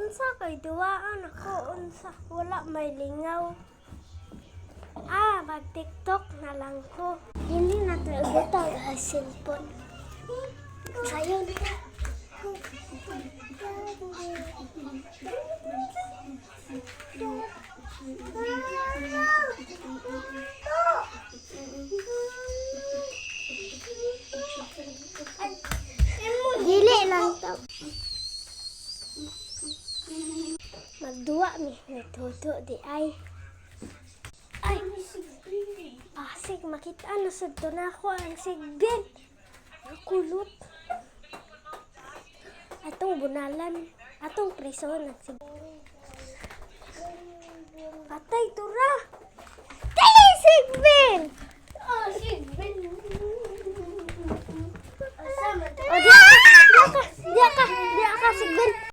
Unsa kay duwaan ako unsa wala may lingaw. Mag-TikTok na lang ko. Hindi na ito ang cellphone. Sayon. Dili lang to. Magduwa mi natuto di ay. Sig makita na sad to na ako ang sigbin. Kulot. Atong bunalan, atong preso nagsig. Patay tura. Dali sigbin. Sigbin. O, diya ka sigbin.